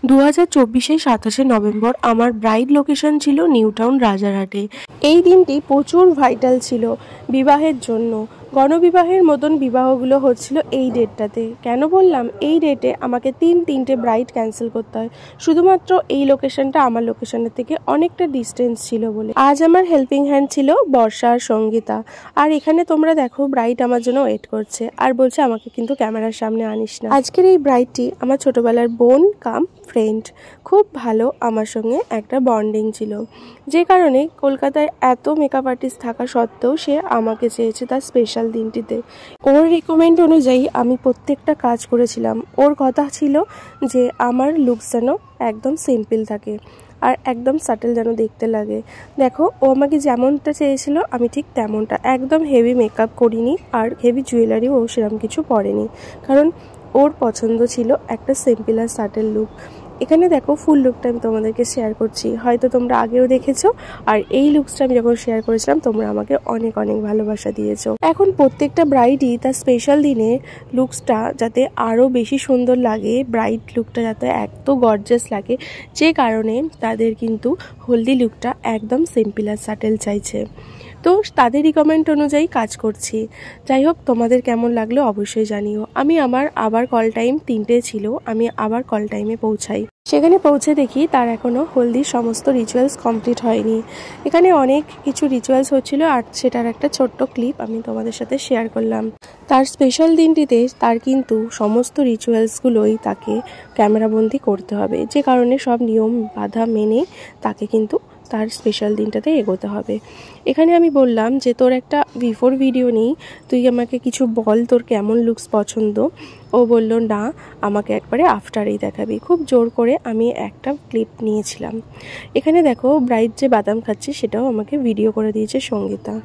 2024 27 November আমার bride location ছিল new town রাজারহাটে। এই দিনটি প্রচুর ভাইটাল ছিল বিবাহের জন্য। গণবিবাহের মতন বিবাহগুলো হচ্ছিল এই ডেটটাতে। কেন বললাম এই ডেটে আমাকে তিনটে ব্রাইড ক্যান্সেল করতে হয়, শুধুমাত্র এই লোকেশনটা আমার লোকেশনের থেকে অনেকটা ডিস্টেন্স ছিল বলে। আজ আমার হেল্পিং হ্যান্ড ছিল বর্ষা আর সঙ্গীতা। আর এখানে তোমরা দেখো ব্রাইড আমার জন্য ওয়েট করছে আর বলছে আমাকে কিন্তু ক্যামেরার সামনে আনিস না। আজকের এই ব্রাইডটি আমার ছোটবেলার বোন কাম ফ্রেন্ড, খুব ভালো আমার সঙ্গে একটা বন্ডিং ছিল, যে কারণে কলকাতায় এত মেকআপ আর্টিস্ট থাকা সত্ত্বেও সে আমাকে চেয়েছে তার স্পেশাল দিনটিতে। ওর রিকমেন্ড অনুযায়ী আমি প্রত্যেকটা কাজ করেছিলাম। ওর কথা ছিল যে আমার লুকস যেন একদম সিম্পল থাকে আর একদম সাটেল যেন দেখতে লাগে। দেখো ও আমাকে যেমনটা চেয়েছিল আমি ঠিক তেমনটা, একদম হেভি মেকআপ করিনি আর হেভি জুয়েলারিও ও সেরকম কিছু পরেনি, কারণ ওর পছন্দ ছিল একটা সিম্পল আর সাটেল লুক। এখানে দেখো ফুল লুকটা আমি তোমাদেরকে শেয়ার করছি, হয়তো তোমরা আগেও দেখেছো। আর এই লুকসটা আমি যখন শেয়ার করেছিলাম তোমরা আমাকে অনেক অনেক ভালোবাসা দিয়েছো। এখন প্রত্যেকটা ব্রাইডই তার স্পেশাল দিনে লুকসটা যাতে আরও বেশি সুন্দর লাগে, ব্রাইড লুকটা যাতে এত গর্জাস লাগে, যে কারণে তাদের কিন্তু হলদি লুকটা একদম সিম্পল আর সাটেল চাইছে। তো তাদের রিকমেন্ড অনুযায়ী কাজ করছি। যাই হোক, তোমাদের কেমন লাগলো অবশ্যই জানিও। আমি আবার কল টাইম 3টে ছিল, আমি আবার কল টাইমে পৌঁছাই। সেখানে পৌঁছে দেখি তার এখনও হলদির সমস্ত রিচুয়ালস কমপ্লিট হয়নি। এখানে অনেক কিছু রিচুয়ালস হচ্ছিল আর সেটার একটা ছোট্ট ক্লিপ আমি তোমাদের সাথে শেয়ার করলাম। তার স্পেশাল দিনটিতে তার কিন্তু সমস্ত রিচুয়ালসগুলোই তাকে ক্যামেরাবন্দি করতে হবে, যে কারণে সব নিয়ম বাধা মেনে তাকে কিন্তু তার স্পেশাল দিনটাতে এগোতে হবে। এখানে আমি বললাম যে তোর একটা বিফোর ভিডিও নেই, তুই আমাকে কিছু বল তোর কেমন লুকস পছন্দ। ও বলল না, আমাকে একবারে আফটারেই দেখাবি। খুব জোর করে আমি একটা ক্লিপ নিয়েছিলাম। এখানে দেখো ব্রাইড যে বাদাম খাচ্ছে সেটাও আমাকে ভিডিও করে দিয়েছে সঙ্গীতা।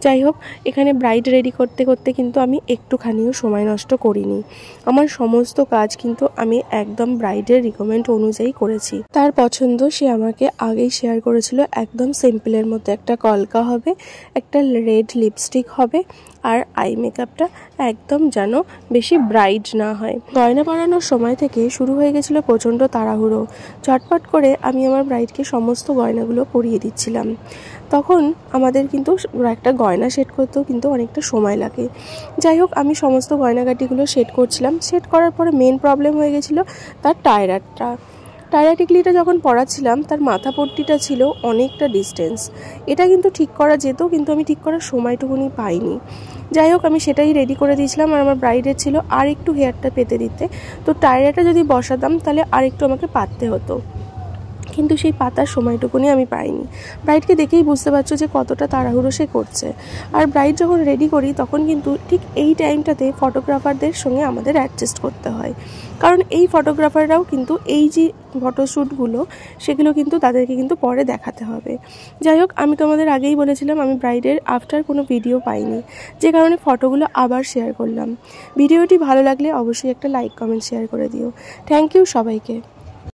যাই হোক, এখানে ব্রাইড রেডি করতে করতে কিন্তু আমি একটুখানিও সময় নষ্ট করিনি। আমার সমস্ত কাজ কিন্তু আমি একদম ব্রাইডের রিকমেন্ড অনুযায়ী করেছি। তার পছন্দ সে আমাকে আগেই শেয়ার করেছিল, একদম সিম্পলের মধ্যে একটা কলকা হবে, একটা রেড লিপস্টিক হবে আর আই মেকআপটা একদম যেন বেশি ব্রাইট না হয়। গয়না পরানোর সময় থেকে শুরু হয়ে গেছিলো প্রচণ্ড তাড়াহুড়ো। ঝটপট করে আমি আমার ব্রাইডকে সমস্ত গয়নাগুলো পরিয়ে দিচ্ছিলাম। তখন আমাদের কিন্তু একটা গয়না সেট করতেও কিন্তু অনেকটা সময় লাগে। যাই হোক, আমি সমস্ত গয়নাগাটিগুলো সেট করছিলাম। সেট করার পরে মেন প্রবলেম হয়ে গেছিলো তার টায়রা টিকলিটা যখন পরাচ্ছিলাম তার মাথা পট্টিটা ছিল অনেকটা ডিস্টেন্স। এটা কিন্তু ঠিক করা যেত, কিন্তু আমি ঠিক করার সময়টুকুনি পাইনি। যাই হোক, আমি সেটাই রেডি করে দিয়েছিলাম আর আমার ব্রাইডের ছিল আর একটু হেয়ারটা পেতে দিতে। তো টায়রাটা যদি বসাতাম তাহলে আর একটু আমাকে পাততে হতো, কিন্তু সেই পাতার সময়টুকুনি আমি পাইনি। ব্রাইডকে দেখেই বুঝতে পারছো যে কতটা তাড়াহুড়ো সে করছে। আর ব্রাইড যখন রেডি করি তখন কিন্তু ঠিক এই টাইমটাতে ফটোগ্রাফারদের সঙ্গে আমাদের অ্যাডজাস্ট করতে হয়, কারণ এই ফটোগ্রাফাররাও কিন্তু এই যে ফটোশ্যুটগুলো সেগুলো কিন্তু তাদেরকে কিন্তু পরে দেখাতে হবে। যাই হোক, আমি তোমাদের আগেই বলেছিলাম আমি ব্রাইডের আফটার কোনো ভিডিও পাইনি, যে কারণে ফটোগুলো আবার শেয়ার করলাম। ভিডিওটি ভালো লাগলে অবশ্যই একটা লাইক কমেন্ট শেয়ার করে দিও। থ্যাংক ইউ সবাইকে।